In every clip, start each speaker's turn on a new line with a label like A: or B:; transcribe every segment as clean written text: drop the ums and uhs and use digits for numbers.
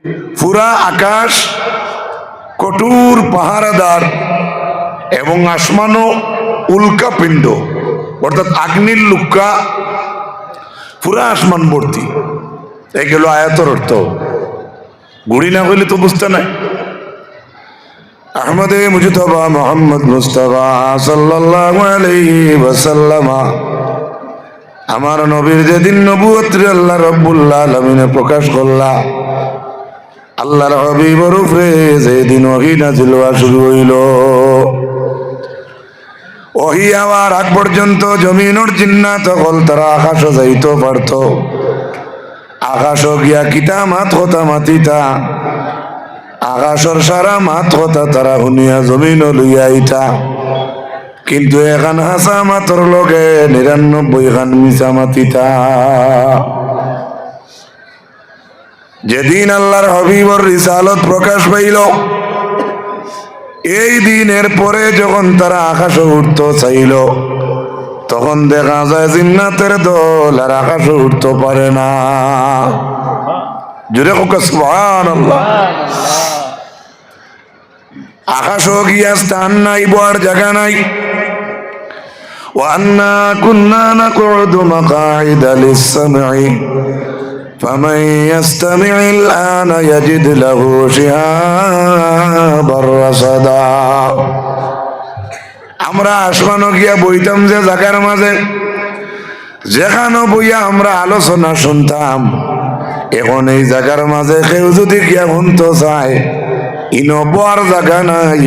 A: পুরা আকাশ কঠোর পাহারাদার এবং আসমানও উল্কা পিণ্ড অর্থাৎ আগ্নির লুক্কা পুরা আসমান ভর্তি। এই গেল আয়াতের অর্থ। গুড়ি না হইলে তো বুঝতে নাই। আহমদে মুজতবা মোহাম্মদ মুস্তাফা সাল্লাল্লাহু আলাইহি ওয়াসাল্লাম আমার নবীর যেদিন নবুয়ত আল্লাহ রাব্বুল আলামিনে প্রকাশ করলা, আল্লাহর হাবিবের উপরে যেদিন ওহী নাযিল হওয়া শুরু হইল, ওহী হওয়ার আগ পর্যন্ত জমিনের জিন্নাত হল তারা আকাশে যাইতে পারত। আকাশও গিয়া কিতা মাত কথা মাতিতা, আকাশর সারা মাত কথা তারা শুনিয়া জমিন লইয়া আইতা। কিন্তু এখান হাসা মাতর লগে ৯৯ খান মিছা মাতিতা। যেদিন আল্লাহর হাবিবর রিসালত প্রকাশ পাইল, এই দিনের পরে যখন তারা আকাশে উঠতে চাইল, তখন দেখা যায় জিন্নাতের দল আর আকাশে উঠতে পারে না। জুড়ে হোক সুবহানাল্লাহ। আকাশও গিয়া স্থান নাই, বয়ার জায়গা নাই। وَأَنَّا كُنَّا نَقْعُدُ مَقَاعِدَ لِلسَّمْعِ فَمَنْ يَسْتَمِعِ الْآنَ يَجِدْ لَهُ شِهَابًا رَصَدًا। আমরা আসমানও গিয়া বইতাম যে জায়গার মাঝে, যেখানে বইয়া আমরা আলোচনা শুনতাম, এখন এই জায়গার মাঝে কেউ যদি গিয়া শুনতে চায়, ইনো বয়ার জায়গা নাই।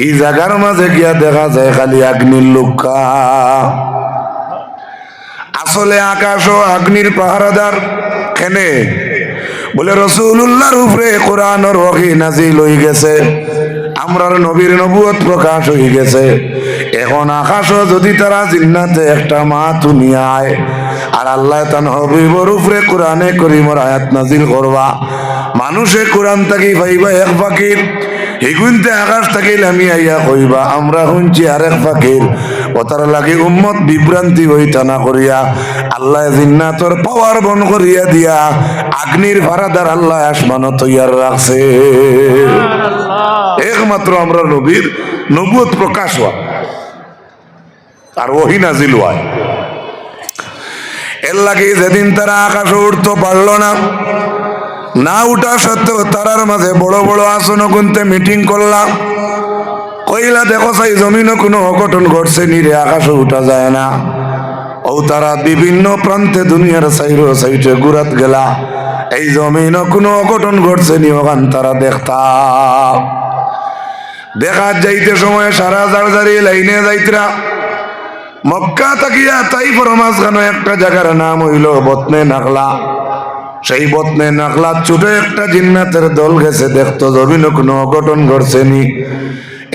A: এই জায়গার মাঝে গিয়া দেখা যায় খালি আগ্নির লুক্কা। আসলে আকাশ ও আগ্নির পাহারাদার কেনে? বলে রাসূলুল্লাহর উপরে কোরআনের ওহী নাযিল হই গেছে, আমরার নবীর নবুয়ত প্রকাশ হয়ে গেছে। এখন আকাশও যদি তারা জিন্নাতে একটা মাত নিয়ে আয়, আর আল্লাহ তান হাবিবর উপরে কোরআনে করিমর আয়াত নাযিল করবা, মানুষে কোরআন থাকি পাইবা এক ফাকির, হিগুনতে আকাশ থাকিল আমি আইয়া কইবা আমরা শুনছি আরেক ফাকির। ওতার লাগে উম্মত বিভ্রান্তি হইতা না করিয়া আল্লাহ জিন্নাতর পাওয়ার বন করিয়া দিয়া আগ্নির ফারাদার আল্লাহ আসমান তৈয়ার রাখছে। একমাত্র আমরা নবীর নবুয়ত প্রকাশ হওয়া আর ওহী নাযিল হয়। এর লাগে যেদিন তারা আকাশে উঠতে পারল না, না উঠা সত্ত্বেও তারার মাঝে বড় বড় আসন গুনতে মিটিং করলাম, কইলা দেখো সাই জমিনও কোনো অঘটন ঘটছে নি রে, আকাশে উঠা যায় না। ও তারা বিভিন্ন প্রান্তে দুনিয়ার সাইডে ঘুরাত গেলা, এই জমিনও কোনো অঘটন ঘটছে নি, ওখান তারা দেখতা। দেখার যাইতে সময় সারা জারজারি লাইনে যাইতরা। মক্কা তাকিয়া তাইফের মাঝখানে একটা জায়গার নাম হইল বতনে নাখলা। সেই বতনে নাখলা ছোট একটা জিন্নাতের দল গেছে দেখতো জমিন কোনো অঘটন ঘটছে নি।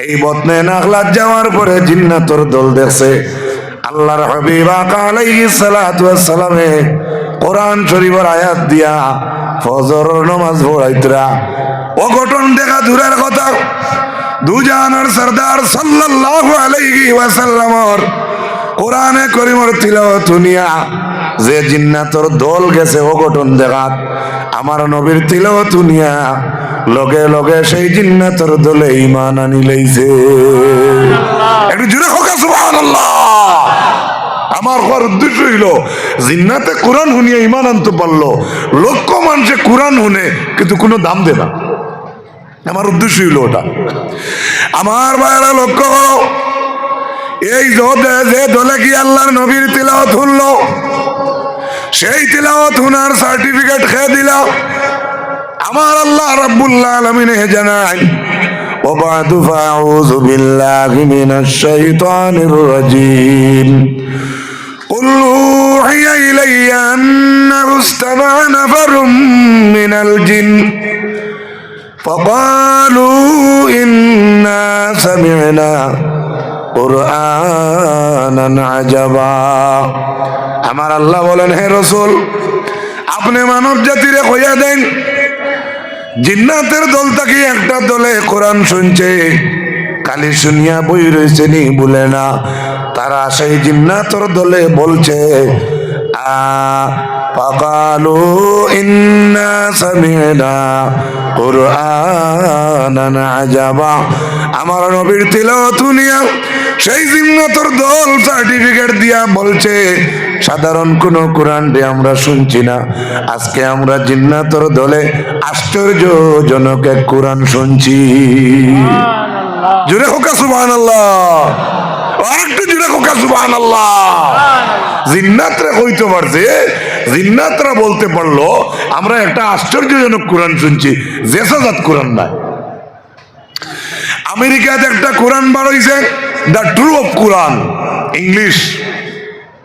A: এই বতনে নাখলাত যাওয়ার পরে জিন্নাতের দল দেখছে আল্লাহর হাবিব আলাইহিস সালাতু ওয়াস সালামে কোরআন শরীফের আয়াত দিয়া ফজর নামাজ পড়াইতরা। অঘটন দেখা দূরের কথা, দুজাহানের সরদার সাল্লাল্লাহু আলাইহি ওয়াসাল্লামর কোরআনে করিমর তিলাওয়াত শুনিয়া যে জিন্নাতর দল গেছে অঘটন দেখাত, আমার নবীর তিলাওয়াত শুনিয়া লগে লগে সেই জিন্নাতর দলে ঈমান আনি লইছে। একটু জোরে হোক সুবহানাল্লাহ। আমার হওয়ার উদ্দেশ্য হইল জিন্নাতে কোরআন শুনিয়া ঈমান আনতে পারলো, লক্ষ মানুষে কোরআন শুনে কিন্তু কোনো দাম দে না। আমার উদ্দেশ্য হইল ওটা। আমার ভাইরা লক্ষ্য করো, এই যে দলে কি আল্লাহর নবীর তিলাওয়াত শুনলো, সেই তিলাওয়াত শোনার সার্টিফিকেট খেয়ে দিল আমার আল্লাহ রাব্বুল আলামিন জানায়, وبعد فأعوذ بالله من الشيطان الرجيم قل أوحي إلي أنه استمع نفر من الجن فقالوا إنا سمعنا قرآنا عجبا। আমার আল্লাহ বলেন, হে রাসূল আপনি মানব জাতিরে কইয়া দেন, জিন্নাতের দল থেকে একটা দলে কোরআন শুনছে, খালি শুনিয়া বই রয়েছে নি বলে না, তারা সেই জিন্নাতের দলে বলছে ফাকালু ইন্না সামি'না কুরআনান আজাবা। আমার নবীর তিলাওয়াত নিয়া সেই জিন্নাতের দল সার্টিফিকেট দিয়া বলছে সাধারণ কোন কোরআন রে আমরা শুনছি না, আজকে আমরা জিন্নাতের দলে আশ্চর্যজনক এক কোরআন শুনছি। জুড়ে হোক সুবহানাল্লাহ, আরেকটু জুড়ে হোক সুবহানাল্লাহ। জিন্নাতরা কইতে পারছে, জিন্নাতরা বলতে পারলো আমরা একটা আশ্চর্যজনক কোরআন শুনছি, জেসাজাত কোরআন না। আমেরিকাতে একটা কোরআন বার হইছে, the true of Quran, English.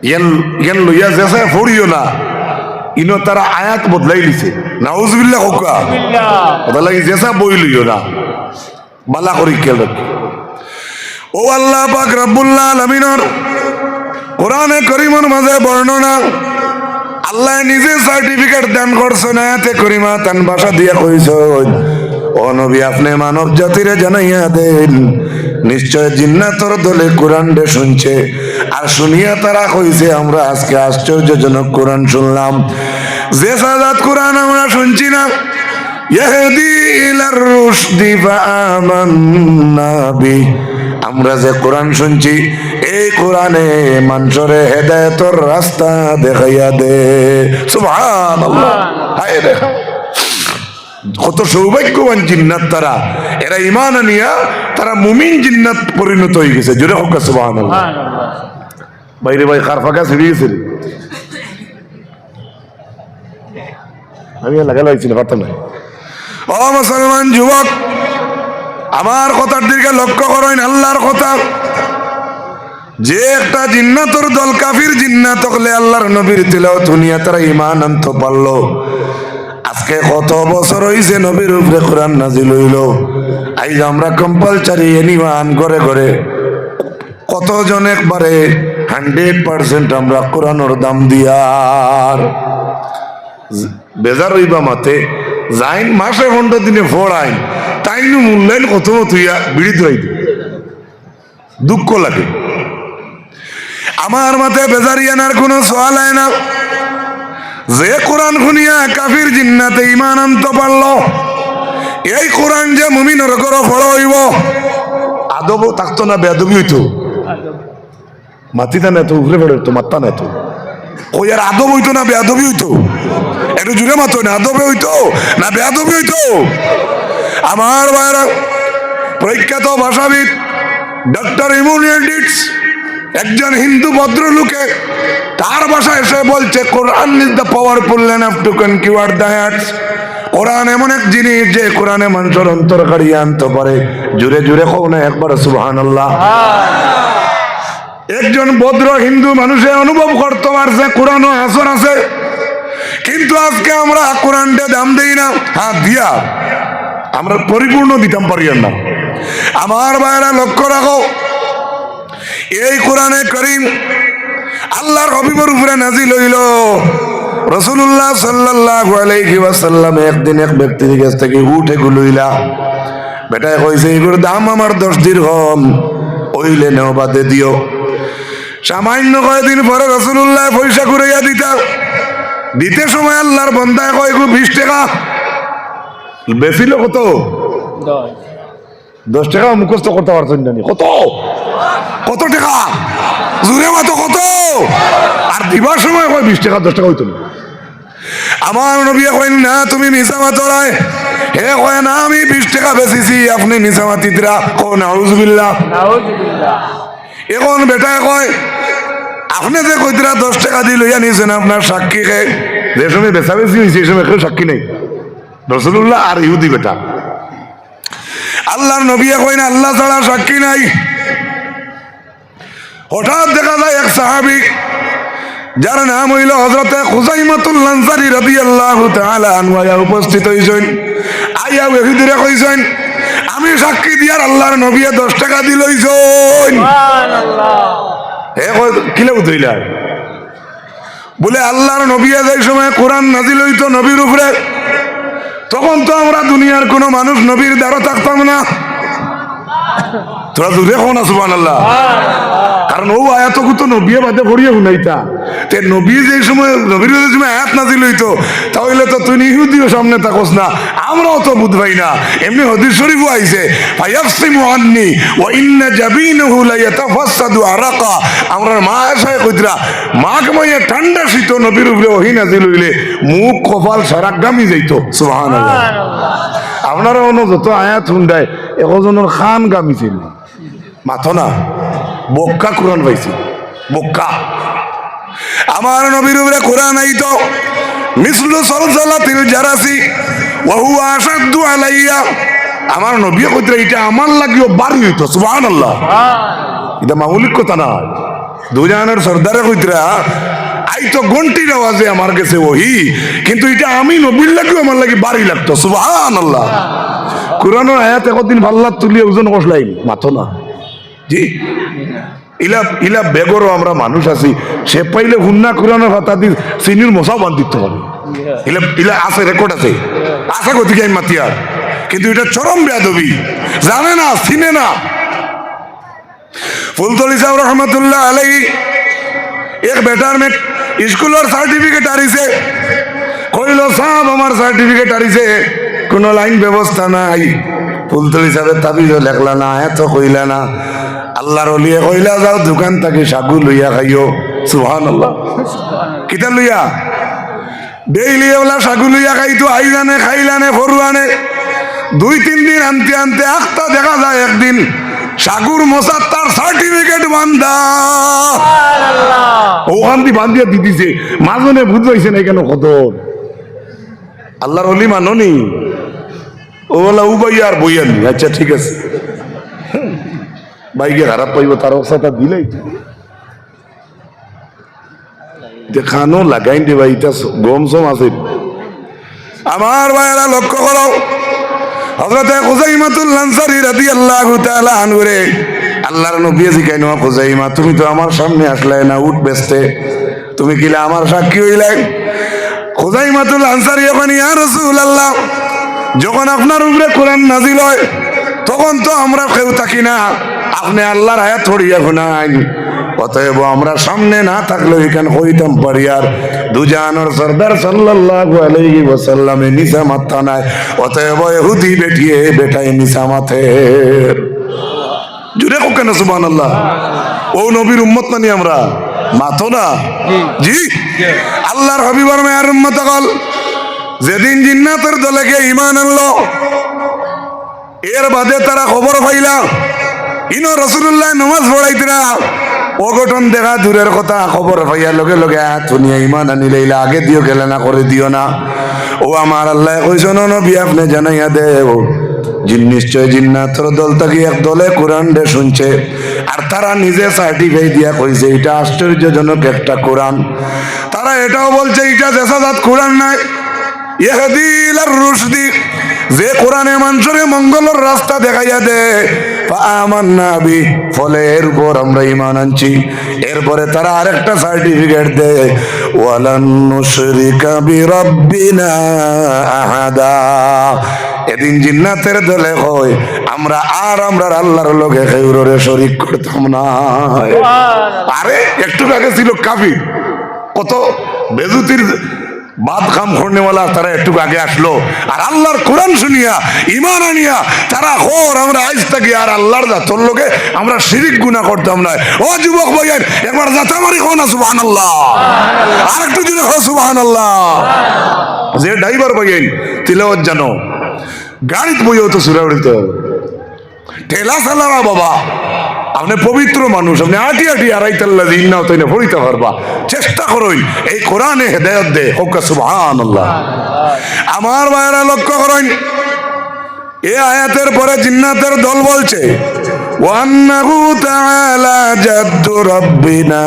A: ইয়ান লইয়া জেসা পড়িও না, ইনো তারা আয়াত বদলাই দিছে। নাউজুবিল্লাহ হোকা, ওটা লাগি জেসা বই লইও না, বালা করি খেয়াল রাখি। ও আল্লাহ পাক রব্বুল আলামিনের কোরআনে করিমের মাঝে বর্ণনা, আল্লাহ নিজে সার্টিফিকেট দান করছেন আয়াতে করিমা তান ভাষা দিয়া কইছেন, ও নবী আপনি মানব জাতিরে জানাইয়া দেন নিশ্চয় জিন্নাতর দলে কোরআন রে শুনছে, আর শুনিয়া তারা কইছে আমরা আজকে আশ্চর্যজনক কোরআন শুনলাম। যে সাজাত কোরআন আমরা শুনছি না, ইহদি ইলার রুশদি ফাআমান্না বি, আমরা যে কোরআন শুনছি এই কোরআনে মানুষের হেদায়েতের রাস্তা দেখাইয়া দে। সুবহানাল্লাহ, হায় রে কত সৌভাগ্যবান জিন্নাত তারা, এরা ঈমান আনিয়া তারা মুমিন জিন্নাত পরিণত হয়ে গেছে। জোরে হোক সুবহানাল্লাহ। বাইরে ভাই খারফাকা ছিড়ে গেছে, আমি লাগা লাইছিল কথা নাই। ও মুসলমান যুবক, আমার কথার দিকে লক্ষ্য করেন, আল্লাহর কথা। যে একটা জিন্নাতর দল কাফির জিন্নাত হলে আল্লাহর নবীর তিলাওয়াত শুনিয়া তারা ঈমান আনতে পারলো। আজকে কত বছর হইছে নবীর উপরে কোরআন নাজিল হইল, আজ আমরা কম্পালসারি এনিওয়ান করে করে কতজন একবারে 100% আমরা কোরআনের দাম দিয়ার বেজার হইবা মাতে যাইন মাসে 15 দিনে ফোড়াইন, তাই মূল্যায়ন কত তুইয়া বিড়ি ধরাই দুঃখ লাগে। আমার মাথায় বেজারি আনার কোনো সওয়াল হয় না। যে কোরআন শুনিয়া কাফির জিন্নাতে ঈমান আনতে পারলো, এই কোরআন যে মুমিনের ঘরে ফলো হইব, আদব থাকতো না বেয়াদবি হইতো, মাতিতা না তো উপরে পড়ে তো মাত্তা না তো, ওই আর আদব হইতো না বেয়াদবি হইতো, একটু জুড়ে মাতো না আদবে হইতো না বেয়াদবি হইতো। আমার ভাইরা, প্রখ্যাত ভাষাবিদ ডক্টর ইমুনিয়াডিটস একজন হিন্দু ভদ্রলোকে তার ভাষায় এসে বলছে Quran is the powerful enough to conquer the hearts. কোরআন এমন এক জিনিস যে কোরআনে মানুষের অন্তর কাড়িয়ে আনতে পারে। জুড়ে জুড়ে কও না একবার সুবহানাল্লাহ। একজন ভদ্র হিন্দু মানুষে অনুভব করতে পারছে কোরআনও আসর আছে, কিন্তু আজকে আমরা কোরআনটা দাম দেই না। হ্যাঁ দিয়া আমরা পরিপূর্ণ দিতাম পারি না। আমার ভাইরা লক্ষ্য রাখো, এই কোরআনে করিম আল্লাহর হাবিবের উপরে নাজিল হইল। রাসূলুল্লাহ সাল্লাল্লাহু আলাইহি ওয়াসাল্লাম একদিন এক ব্যক্তির কাছ থেকে উঠে গুলইলা বেটায় কইছে এগুলোর দাম আমার 10 দিরহাম, ওইলে নেও বাদে দিও। সামান্য কয়েকদিন পরে রাসূলুল্লাহ পয়সা ঘুরাইয়া দিতে সময় আল্লাহর বান্দায় কয় 20 টাকা। বেশিল কত? 10 টাকা মুখস্থ করতে পারছেন না? কত কত টাকা? জুড়ে মতো কত? আর দিবার সময় কয় 20 টাকা 10 টাকা হইতো না। আমার নবী কয় না তুমি মিছামাতো রায়, হে কয় না আমি 20 টাকা বেচেছি, আপনি মিছামাতিরা। ও নাউজুবিল্লাহ। এখন বেটায় কয় আপনি যে কইতরা 10 টাকা দিয়ে লইয়া নিয়েছেন আপনার সাক্ষী কে? যে সময় বেচাবেচি হয়েছে এই সময় কেউ সাক্ষী নেই, রাসূলুল্লাহ আর ইহুদি বেটা। আল্লাহর নবী কয় না আল্লাহ ছাড়া সাক্ষী নাই। হঠাৎ দেখা যায় এক সাহাবী যার নাম হইল হযরতে খুজাইমাতুল আনসারী রাদিয়াল্লাহু তাআলা আনহু উপস্থিত হইছেন। আইয়া ইহুদিরা কইছেন আমি সাক্ষী দিয়ার আল্লাহর নবী 10 টাকা দিলইছেন। সুবহানাল্লাহ। এ কই কিলে উঠইলা বলে আল্লাহর নবী যেই সময় কোরআন নাজিল হইতো নবীর উপরে, তখন তো আমরা দুনিয়ার কোনো মানুষ নবীর দ্বারা থাকতাম না। তোরা জোরে হো না সুবহানাল্লাহ। কারণ ও আয়াত তো নবী বাদে পড়িয়ে শুনাইতা তে নবী যে সময় নবীর যে সময় আয়াত নাজিল হইতো তাহলে তো তুই ইহুদিও সামনে থাকস না, আমরাও তো বুঝবাই না। এমনি হাদিস শরীফও আইছে ফায়াসিমু আন্নি ওয়া ইন্না জাবিনহু লা ইয়াতাফাসাদু আরাকা। আমরা মা আয়েশা কইতরা মাকে মইয়া ঠান্ডা শীত নবীর উপরে ওহী নাজিল হইলে মুখ কপাল সারা গামি যাইতো। সুবহানাল্লাহ। আপনারা অন্য যত আয়াত শুনদায় একজনের খান গামি ছিল মাথো না বক্কা কোরআন পাইছি বক্কা। আমার নবীর উপরে কোরআন আইতো মিসলু সলসালাতিল জারাসি ওয়া হুয়া আশাদ্দু আলাইয়া। আমার নবী কইতরা এটা আমার লাগিও বাড়ি হইতো। সুবহানাল্লাহ। এটা মামুলিক কথা না। দুজানের সর্দারে কইতরা আইতো ঘন্টির আওয়াজে আমার কাছে ওহি, কিন্তু এটা আমি নবীর লাগিও আমার লাগি বাড়ি লাগতো। সুবহানাল্লাহ। কোরআনের আয়াত একদিন ভাল্লাত তুলিয়ে ওজন কষলাই মাথো না জি। ইলা ইলা বেগরও আমরা মানুষ আছি, সে পাইলে হুন্না কোরআনের ভাতা দি চিনির মশাও বান্ধিত হবে। ইলা ইলা আছে, রেকর্ড আছে, আশা গতিকে আমি মাতিয়ার, কিন্তু এটা চরম বেয়াদবি, জানে না চিনে না। ফুলতলি সাহেব রহমতুল্লাহ আলাই এক বেটার মে স্কুলের সার্টিফিকেট আরিছে, কইল সাহেব আমার সার্টিফিকেট আরিছে, কোনো লাইন ব্যবস্থা নাই। ফুলতলি সাহেবের তাবিজও লেখলা না, এত কইলা না। আল্লাহর ওলিয়ে কইলা যাও দোকান থেকে সাগু লইয়া খাইও। সুবহানাল্লাহ। কিতা লইয়া ডেইলি ওলা সাগু লইয়া খাইতো, আইজানে খাইলানে ফরুয়ানে 2-3 দিন আনতে আনতে আখতা দেখা যায় একদিন সাগুর মশার তার সার্টিফিকেট বান্ধা ওখান দিয়ে বান্ধিয়া দিতেছে। মাজনে বুঝ হয়েছে না কেন কত আল্লাহর ওলি মাননি ও বলা উবাইয়া আর বইয়া নি। আচ্ছা ঠিক আছে, বাইকে খারাপ পাইব তার অবস্থা দিলেই দেখানো লাগাই দেবা। এটা গম সম আছে আমার ভাইয়েরা, লক্ষ্য করো হযরতে খুজাইমাতুল আনসারী রাদিয়াল্লাহু তাআলা আনহু রে আল্লাহর নবী জিজ্ঞাসা করেন খুজাইমা তুমি তো আমার সামনে আসলে না উট বেচতে, তুমি কিলা আমার সাক্ষী হইলে? খুজাইমাতুল আনসারী এখন ইয়া রাসূলুল্লাহ যখন আপনার উপরে কোরআন নাজিল হয় তখন তো আমরা কেউ থাকি না, আপনি আল্লাহর আয়াত পড়িয়া শোনান, অতএব আমরা সামনে না থাকলে এখান হইতাম পারি। আর দুজানোর সরদার সাল্লাল্লাহু আলাইহি ওয়াসাল্লামে নিসা মাথা নাই, অতএব ইহুদি বেটিয়ে বেটাই নিসা মাথে। জুড়ে কেন সুবহানাল্লাহ। ও নবীর উম্মত নানি আমরা মাথো না জি। আল্লাহর হাবিবার মেয়ার উম্মত কল যেদিন জিন্নাতের দলে গিয়ে ঈমান আনলো এর বাদে তারা খবর পাইলা ইনো রাসূলুল্লাহ নামাজ পড়াইতরা, অঘটন দেখা দূরের কথা, খবর পাইয়া লগে লগে দুনিয়া ঈমান আনিলেইলা আগে দিও গেলে না করে দিও না। ও আমার আল্লাহ কইছেন নবী আপনি জানাইয়া দেও নিশ্চয় জিন্নাতের দল থেকে এক দলে কোরআন রে শুনছে আর তারা নিজে সার্টিফাই দিয়া কইছে এটা আশ্চর্যজনক একটা কোরআন। তারা এটাও বলছে এটা দেশাজাত কোরআন নাই, ইহদি ইলার রুশদি, যে কোরআনে মানুষের মঙ্গলের রাস্তা দেখাইয়া দে ফাআমান্না বি, ফলে এর উপর আমরা ঈমান আনছি। এরপরে তারা আরেকটা সার্টিফিকেট দেয় ওয়ালান নুশরিকা বিরাব্বিনা আহাদা। এদিন জিন্নাতের দলে হয় আমরা আর আমরা আল্লাহর লগে কেউরে শরীক করতাম না। আরে একটু আগে ছিল কাফির, কত বেজুতির বাদ খাম করনেওয়ালা, তারা একটু আগে আসলো আর আল্লাহর কোরআন শুনিয়া ঈমান আনিয়া তারা হোর আমরা আজ থাকি আর আল্লাহর জাতর লোকে আমরা শিরিক গুনাহ করতাম না। ও যুবক ভাইয়ের একবার জাতা মারি কও না সুবহানাল্লাহ, আর একটু দিলে কও সুবহানাল্লাহ। যে ড্রাইভার ভাইয়েন তিলাওয়াত জানো, গাড়িতে বইও তো সুরা উড়িতে ঠেলা চালাবা বাবা, আপনি পবিত্র মানুষ, আপনি আটি আটি আড়াইতাল্লা দিন না তাই না পড়িতে পারবা, চেষ্টা করুন এই কোরআনে হেদায়েত দে হোক সুবহানাল্লাহ। আমার ভাইরা লক্ষ্য করুন এই আয়াতের পরে জিন্নাতের দল বলছে ওয়ান্নাহু তাআলা জাদ্দু রাব্বিনা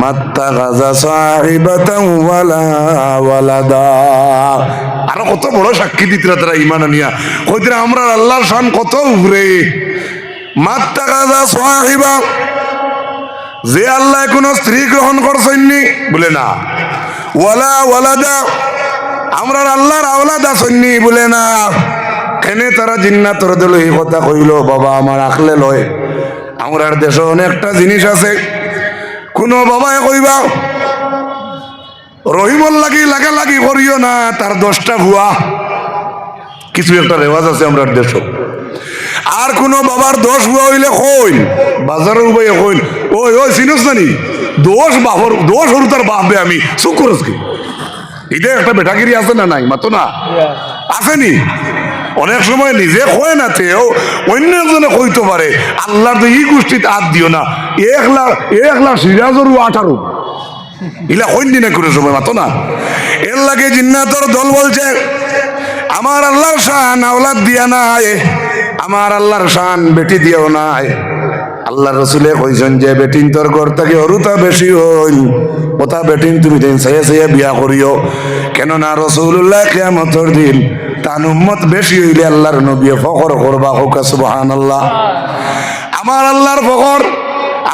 A: মাত্তাখাযা সাহিবাতান ওয়ালা ওয়ালাদা। আরো কত বড় সাক্ষী দিতরা তারা ঈমান আনিয়া কইতরা আমরা আল্লাহর শান কত উপরে। মাত্তাখাযা সাহিবা, যে আল্লাহ কোন স্ত্রী গ্রহণ করছেননি বলে না, ওয়ালা ওয়ালাদা আমরা আল্লাহর আওলাদ আছেননি বলে না, কেনে তারা জিন্নাতর দল এই কথা কইল বাবা আমার আখলে লয় আমার দেশে অনেকটা জিনিস আছে কোনো বাবায় কইবা রহিমর লাগি লাগালাগি করিও না তার 10টা ভুয়া কিছু একটা রেওয়াজ আছে আমরা দেশ আর কোনো বাবার 10 ভুয়া হইলে কইন বাজারের উপায় কইন ওই ওই চিনস নানি 10 বাপর 10 হরু তার বাপবে আমি চুপ করস কি এটা একটা বেটাগিরি আছে না নাই মাতো না আসেনি অনেক সময় নিজে কয় না তেও অন্য একজনে কইতে পারে আল্লাহর তো এই গোষ্ঠীতে হাত দিও না 1 লাখ সিরাজর 18 ইলা কইন দিনে করে সময় মাতো না এর লাগে জিন্নাতর দল বলছে আমার আল্লাহর শান আওলাদ দিয়া নাই আমার আল্লাহর শান বেটি দিও নাই আল্লাহ রসুলে কইছেন যে বেটিন তোর ঘর থেকে অরুতা বেশি হইল ওটা বেটিন তুমি দিন সাইয়া সাইয়া বিয়া করিও কেননা রসুল্লাহ কিয়ামতের দিন তান উম্মত বেশি হইলে আল্লাহর নবী ফখর করবা হোক সুবহানাল্লাহ আমার আল্লাহর ফখর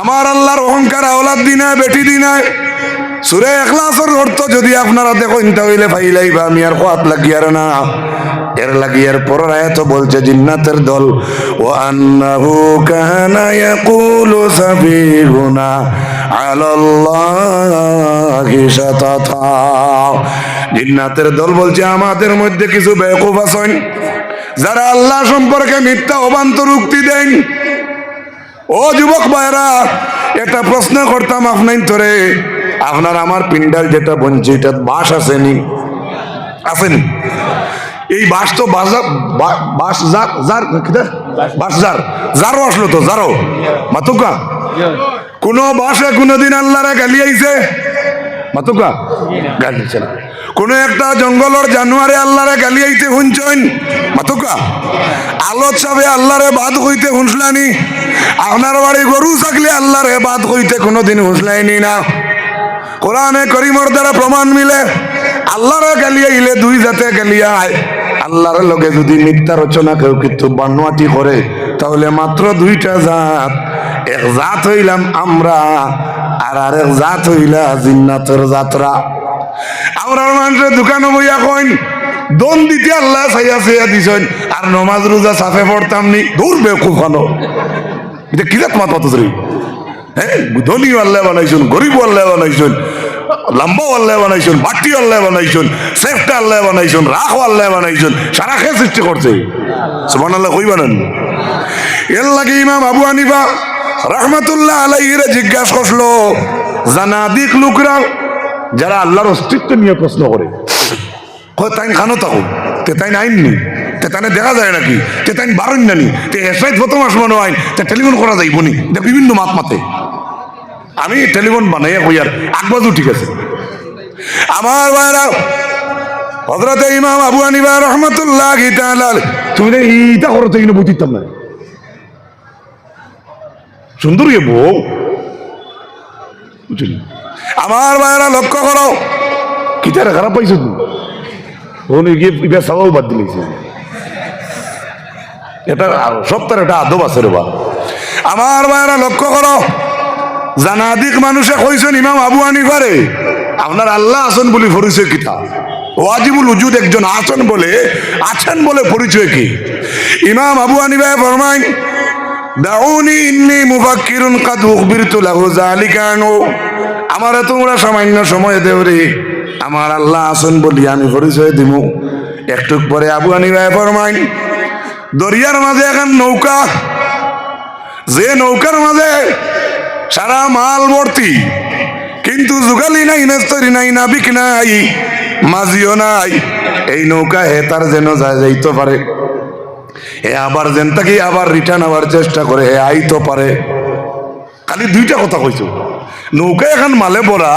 A: আমার আল্লাহর অহংকার আওলাদ দিনায় বেটি দিনায় সূরা ইখলাসের অর্থ যদি আপনারা দেখেন তাহলে ফাইলাইবা আমি আর কোয়াত লাগিয়ার না এর লাগিয়ার পরের আয়াত বলছে জিন্নাতের দল ওয়া আন্নাহু কানা ইয়াকুলু সাফিহুনা আলাল্লাহি শাতাতা জিন্নাতের দল বলছে আমাদের মধ্যে কিছু বেকুফ আছেন যারা আল্লাহ সম্পর্কে মিথ্যা অবান্তর উক্তি দেন ও যুবক ভাইরা একটা প্রশ্ন করতাম আপনার তোরে আপনার আমার পিন্ডাল যেটা বলছে এটা বাস আসেনি আসেনি এই বাস তো বাস যারও আসলো তো যারও মাতুকা কোন বাসে কোনদিন আল্লাহরে গালি আইছে মাতুকা গালি না কোন একটা জঙ্গলের জানুয়ারে আল্লাহরে গালি আইতে শুনছেন মাতুকা আলোচ সাবে আল্লাহরে বাদ হইতে শুনসলানি আপনার বাড়ি গরু থাকলে আল্লাহরে বাদ হইতে কোনোদিন শুনলাইনি না কোরআনে করিমর দ্বারা প্রমাণ মিলে আল্লাহরে গালি আইলে 2 জাতে গালিয়া আয় আল্লাহর লগে যদি মিথ্যা রচনা কেউ কিন্তু বানোয়াটি করে তাহলে মাত্র 2টা জাত এক জাত হইলাম আমরা আর আরেক জাত হইলা জিন্নাতের যাত্রা আমরা মানুষের দোকানে বইয়া কইন দন দিতে আল্লাহ ছাইয়া ছাইয়া দিছেন আর নমাজ রোজা সাফে পড়তাম নি দূর বেকুফ খানো এটা কি জাত মাত মাতরি হ্যাঁ ধনী আল্লাহ বানাইছেন গরিব আল্লাহ বানাইছেন লম্বা আল্লাহ বানাইছেন বাটি আল্লাহ বানাইছেন সেফটা আল্লাহ বানাইছেন রাখ আল্লাহ বানাইছেন সারা খেয়ে সৃষ্টি করছে সুবহানাল্লাহ কই বানান এর লাগে ইমাম আবু হানিফা রাহমাতুল্লাহ আলাইহিরে জিজ্ঞাসা করলো জানাদিক লোকরা যারা আল্লাহর অস্তিত্ব নিয়ে প্রশ্ন করে কয় তাই খানো থাকুন তে তাই আইননি তে তাই দেখা যায় নাকি তে তাই বারণ নানি তে এসআই প্রথম আসমানো আইন তে টেলিফোন করা যাইব নি বিভিন্ন মাত মাতে আমি টেলিফোন বানাইয়া কই আর আকবাজও ঠিক আছে আমার ভাইরা হযরত ইমাম আবু হানিফা রাহমাতুল্লাহি তাআলা তুমি এইটা করতে কিনা বুঝিতাম না সুন্দর এ বউ বুঝলি আমার ভাইরা লক্ষ্য করো কি তারা খারাপ পাইছো তুমি ওনে গিয়ে এটা সবাই বাদ দিলেছে এটা সপ্তাহের একটা আদব আছে রে বা আমার ভাইরা লক্ষ্য করো জানাদিক মানুষে কইছেন ইমাম আবু হানিফারে আপনার আল্লাহ আছেন বলে পরিচয় কিতা ওয়াজিবুল উজুদ একজন আছেন বলে পরিচয় কি ইমাম আবু হানিফা ফরমায় দাউনি ইন্নী মুফাক্কিরুন কাদ উখবিরতু লাহু যালিকা আনহু আমারে তোমরা সামান্য সময় দেও রে আমার আল্লাহ আছেন বলি আমি পরিচয় দিব একটু পরে আবু হানিফা ফরমায় দরিয়ার মাঝে এখন নৌকা যে নৌকার মাঝে সারা মাল ভর্তি কিন্তু যুগালি নাই মেস্তরি নাই নাবিক নাই মাঝিও নাই এই নৌকা হে তার যেন যাইতে পারে হে আবার যেন তাকে আবার রিটার্ন হওয়ার চেষ্টা করে হে আইতো পারে খালি 2টা কথা কইছো নৌকা এখন মালে পড়া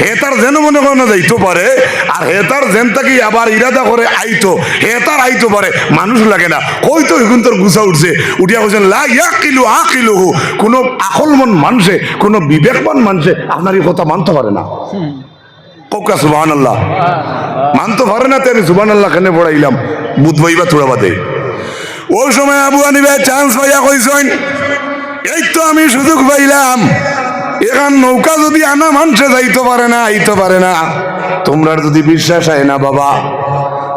A: হে তার যেন মনে করেন যাইতে পারে আর হে তার যেন তাকে আবার ইরাদা করে আইতো হে তার আইতো পারে মানুষ লাগে না কইতো এখন তোর গুছা উঠছে উঠিয়া কইছেন লা ইয়াকিলু আকিলুহু কোনো আকলমন মানুষে কোনো বিবেকবান মানুষে আপনার এই কথা মানতে পারে না কোকা সুবহানাল্লাহ মানতে পারে না তেরে সুবহানাল্লাহ কেন পড়াইলাম বুধ বইবা থোড়া বাদে ওই সময় আবু হানিফা চান্স পাইয়া কইছেন এই তো আমি সুযোগ পাইলাম এখন নৌকা যদি আনা মানুষে যাইতে পারে না আইতে পারে না তোমরা যদি বিশ্বাস হয় না বাবা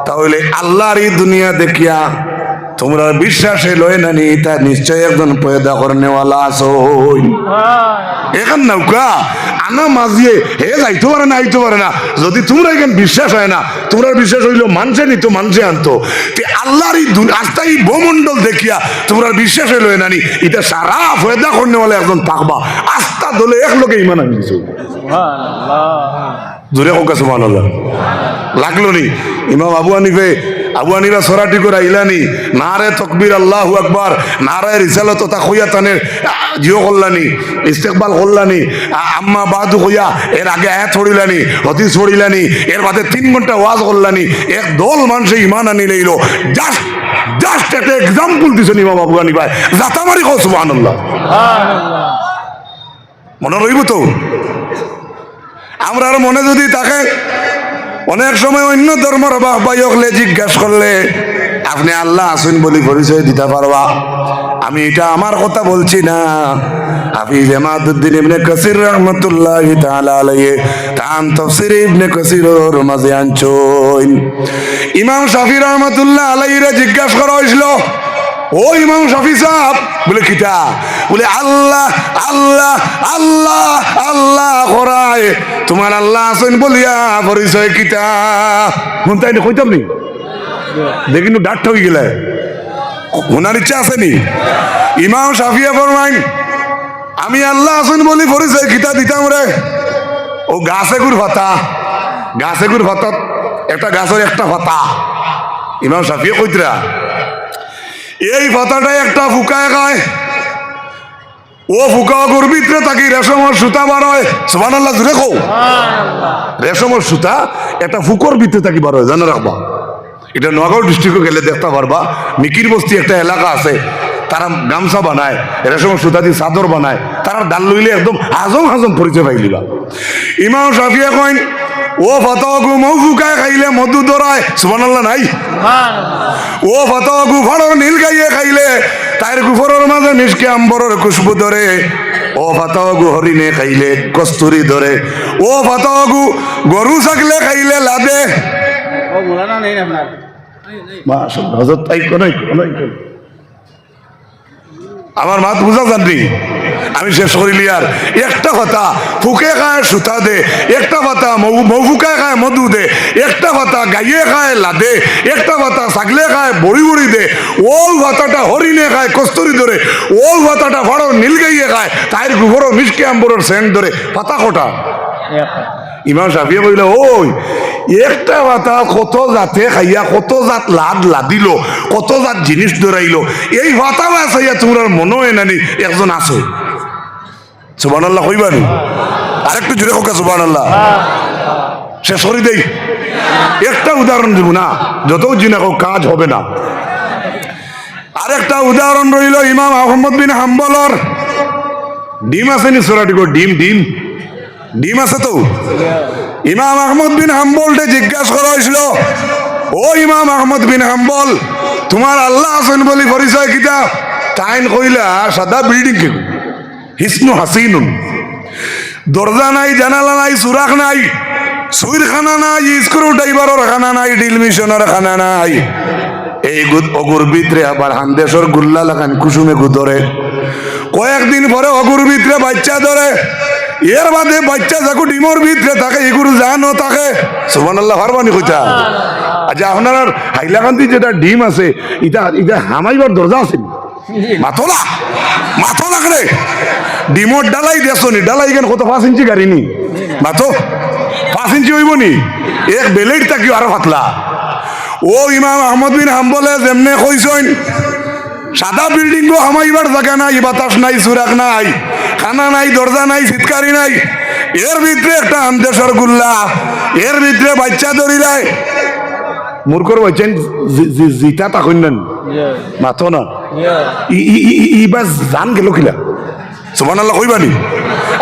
A: তাহলে আল্লাহর এই দুনিয়া দেখিয়া তোমরা বিশ্বাসে লয় নানি তা নিশ্চয় একজন পয়দা করনেওয়ালা আছো এখান নৌকা আনা মাঝিয়ে হে যাইতে পারে না আইতে পারে না যদি তোমরা এখান বিশ্বাস হয় না তোমরা বিশ্বাস হইলো মানুষে নিত মানুষে আনতো আল্লাহর এই আস্থা এই ভূমন্ডল দেখিয়া তোমরা বিশ্বাস হইলো নানি এটা সারা পয়দা করনেওয়ালা একজন থাকবা আস্থা দলে এক লোকে ইমান আনি দিছো জোরে হোক সুবহানাল্লাহ লাগলো নি ইমাম আবু হানিফা সরাটি করে আইলানি নারে তকবীর আল্লাহু আকবার নারে রিসালাত তা কইয়া তানে জিও করলানি ইস্তেকবাল করলানি আম্মা বাদু কইয়া এর আগে আয়াত ছড়িলানি হাদিস ছড়িলানি এর বাদে 3 ঘন্টা ওয়াজ করলানি এক দল মানুষে ঈমান আনি লইলো জাস্ট একটা एग्जांपल দিছেন ইমাম আবু হানিফা জাতামারি কও সুবহানাল্লাহ মনে রইব তো আমরা মনে যদি থাকে অনেক সময় অন্য ধর্মের বাহবাই হলে জিজ্ঞাসা করলে আপনি আল্লাহ আসুন বলি পরিচয় দিতে পারবা আমি এটা আমার কথা বলছি না হাফিজ ইমাদউদ্দিন ইবনে কাসির রাহমাতুল্লাহি তাআলা আলাইহি তান তাফসীর ইবনে কাসিরের মাঝে আনছেন ইমাম শাফি রাহমাতুল্লাহ আলাইহি রে জিজ্ঞাসা করা হইছিল ও ইমাম শাফি সাহেব বলে কিতা বলে আল্লাহ আল্লাহ আল্লাহ আল্লাহ করায় তোমার আল্লাহ আছেন বলিয়া পরিচয় কিতা মন তাই কইতাম নি দেখিনু ডাক্ট হয়ে গেলে ওনার ইচ্ছা আসেনি ইমাম শাফিয়া ফরমাইন আমি আল্লাহ আছেন বলি পরিচয় কিতা দিতাম রে ও গাছে গুড় ভাতা একটা গাছের একটা ভাতা ইমাম শাফিয়া কইতরা এই ভাতাটাই একটা ফুকায় খায় ও ফুকা গুড় ভিতরে থাকি রেশমের সুতা বার হয় সুবহানাল্লাহ জুড়ে কও রেশমের সুতা একটা ফুকর ভিতরে থাকি বার হয় জানা রাখবা এটা নোয়াগাঁও ডিস্ট্রিক্টে গেলে দেখতে পারবা মিকির বস্তি একটা এলাকা আছে তারা গামছা বানায় রেশমের সুতা দিয়ে চাদর বানায় তারা ডাল লইলে একদম হাজম পরিচয় পাইলিবা ইমাম শাফিয়া কইন ও ফাতাগু মৌফুকায় খাইলে মধু দরায় সুবহানাল্লাহ নাই ও ফাতাগু ফাড়র নীল গাইয়ে খাইলে তাইর গুফরের মাঝে মিশকে আম্বরের খুশবু ধরে ও ফাতাগু হরিণে খাইলে কস্তুরি ধরে ও ফাতাগু গরু ছাগলে খাইলে লাদে ও মোলানা নেই আপনার মাশাআল্লাহ হযরত তাই কোন আমার মাত বুঝা জানবি আমি শেষ করিলি আর একটা কথা ফুকে খায় সুতা দে একটা কথা মৌফুকায় খায় মধু দে একটা কথা গাইয়ে খায় লাদে একটা কথা ছাগলে খায় বড়ি দে ও ভাতাটা হরিণে খায় কস্তুরি ধরে ও ভাতাটা ফাড়ো নীল গাইয়ে খায় তাইর গুবরও মিশকে আম্বরের সেন্ট ধরে পাতা কোটা ইমাম শাফিয়ে বলল ওই একটা ভাতা কত জাতে খাইয়া কত জাত লাদিল কত জাত জিনিস ধরাইল এই ভাতা বাসাইয়া তোমরা মনে হয় নানি একজন আছে সুবহানাল্লাহ কইবানি আরেকটু জোরে হোক সুবহানাল্লাহ শেষ করে দেই একটা উদাহরণ দিব না যত জিনা কাজ হবে না আরেকটা উদাহরণ রইল ইমাম আহমদ বিন হাম্বলর ডিম আছে নি সোরাটি গো ডিম আছে তো ইমাম আহমদ বিন হাম্বলকে জিজ্ঞাসা করা হয়েছিল ও ইমাম আহমদ বিন হাম্বল তোমার আল্লাহ আছেন বলি পরিচয় কিতা টাইন কইলা সাদা বিল্ডিং কে হিসনু হাসিনুন দরজা নাই জানালা নাই সুরাখ নাই সুইর খানা নাই স্ক্রু ড্রাইভারের খানা নাই ড্রিল মিশনের খানা নাই এই অগুর ভিতরে আবার হান্দেশর গুল্লা লাগান কুসুমে গুদরে কয়েকদিন পরে অগুর ভিতরে বাচ্চা ধরে এর বাদে বাচ্চা যাকু ডিমর ভিতরে থাকে এগুলো জানো থাকে সুবহানাল্লাহ ফারমানি কইতা আচ্ছা আপনার হাইলাকান্দি যেটা ডিম আছে এটা হামাইবার দরজা আছে মাথো লাগলে ডিমর ডালাই দেশনি ডালাই কেন কত 5 ইঞ্চি গাড়ি নি মাথো 5 ইঞ্চি হইব নি এক বেলেট থাকি আরো পাতলা ও ইমাম আহমদ বিন হাম্বলে যেমনে কইছেন সাদা বিল্ডিং গো হামাইবার জায়গা নাই বাতাস নাই সুরাক নাই খানা নাই দরজা নাই চিৎকারি নাই এর ভিতরে একটা আন্দেশর গুল্লা এর ভিতরে বাচ্চা ধরিলাই মূর্খর বলছেন জিতা তাকইন না মাথো না ইবাস জান গেল কিলা সুবহানাল্লাহ কইবানি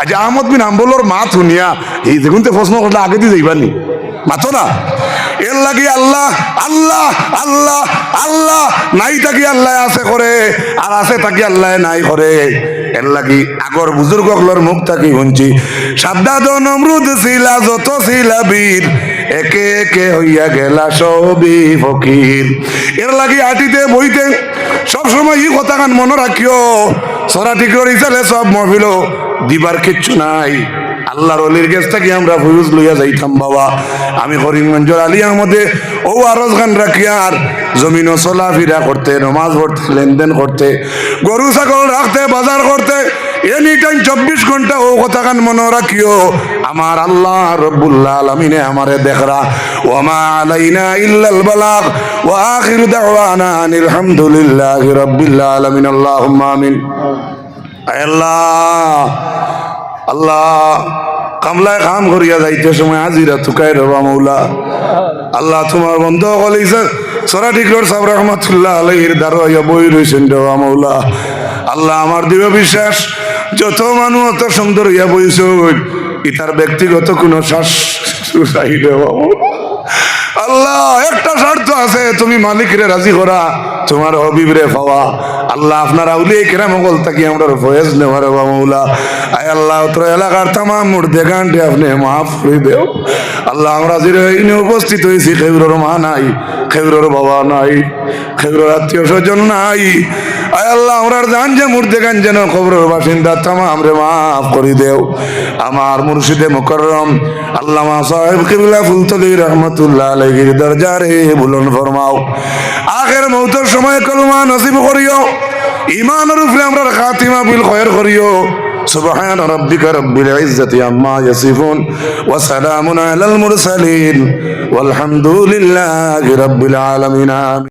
A: আচ্ছা আহমদ বিন হাম্বলর মাত শুনিয়া এই যেগুনতে প্রশ্ন করলে আগে দিয়ে যাইবানি মাথো না এর লাগি আল্লাহ আল্লাহ আল্লাহ আল্লাহ নাই থাকি আল্লাহ আছে করে আর আছে থাকি আল্লাহ নাই করে এর লাগি আগর বুজুর্গগুলোর মুখ থাকি শুনছি সাদ্দাদ নমরুদ ছিলা যত ছিলা বীর একে একে হইয়া গেলা সবই ফকির। এর লাগি আটিতে বইতে সবসময় এই কথা গান মনে রাখিও, সরা ঠিক রইছালে সব মহফিল দিবার কিচ্ছু নাই। আল্লাহর অলির কাছ থেকে আমরা ফুরুজ লইয়া যাইতাম বাবা। আমি করিমগঞ্জের আলী আহমদে ও আরজ গান রাখিয়ার জমিনও চলাফেরা করতে, নমাজ পড়তে, লেনদেন করতে, গরু ছাগল রাখতে, বাজার করতে, এনি টাইম 24 ঘন্টা ও কথা গান মনে রাখিও। আমার আল্লাহ রব্বুল আলামিনে আমারে দেখরা। ওয়া মা আলাইনা ইল্লাল বালাগ ওয়া আখিরু দাওয়ানা আনিল হামদুলিল্লাহি রাব্বিল আলামিন। আল্লাহুম্মা আমিন। আল্লাহ আল্লাহ কামলায় কাম করিয়া যাইতে সময় হাজিরা তুকাই রবা মৌলা। আল্লাহ তোমার বন্ধ কলিছে সরা ঠিকর সাহেব রহমতুল্লাহ আলাইহির দাঁড়াইয়া বই রয়েছেন রবা মৌলা। আল্লাহ আমার দৃঢ় বিশ্বাস যত মানুষ অত সুন্দর হইয়া বইছ ইতার ব্যক্তিগত কোনো শ্বাস আল্লাহ একটা শর্ত আছে, তুমি মালিকরে রাজি করা, তোমার হবিবরে পাওয়া। আল্লাহ আপনার আউলিয়া কিরাম মগল থাকি আমরা ফয়েজ নেওয়ার বাবা মৌলা। আয় আল্লাহ তোর এলাকার তামাম মুর্দে গানটি আপনি মাফ করে দেও। আল্লাহ আমরা যে উপস্থিত হয়েছি, খেউরের মা নাই, খেউরের বাবা নাই, খেউরের আত্মীয় স্বজন নাই। আয় আল্লাহ আমরা জান যে মুর্দে গান যেন খবরের বাসিন্দা তামাম রে মাফ করে দেও। আমার মুর্শিদে মুকররম আল্লামা সাহেব কিবলা ফুলতলি রহমতুল্লাহ আলাইহির দরজারে বুলন্দ ফরমাও। আখের মৌতের সময় কলমা নসিব করিও, ঈমানের উপরে আমরা খাতিমা বিল খয়র করিও। সুবহান রাব্বিকা রাব্বিল ইজ্জাতি আম্মা ইয়াসিফুন ওয়া সালামুন আলাল মুরসালিন ওয়াল হামদুলিল্লাহি রাব্বিল আলামিন।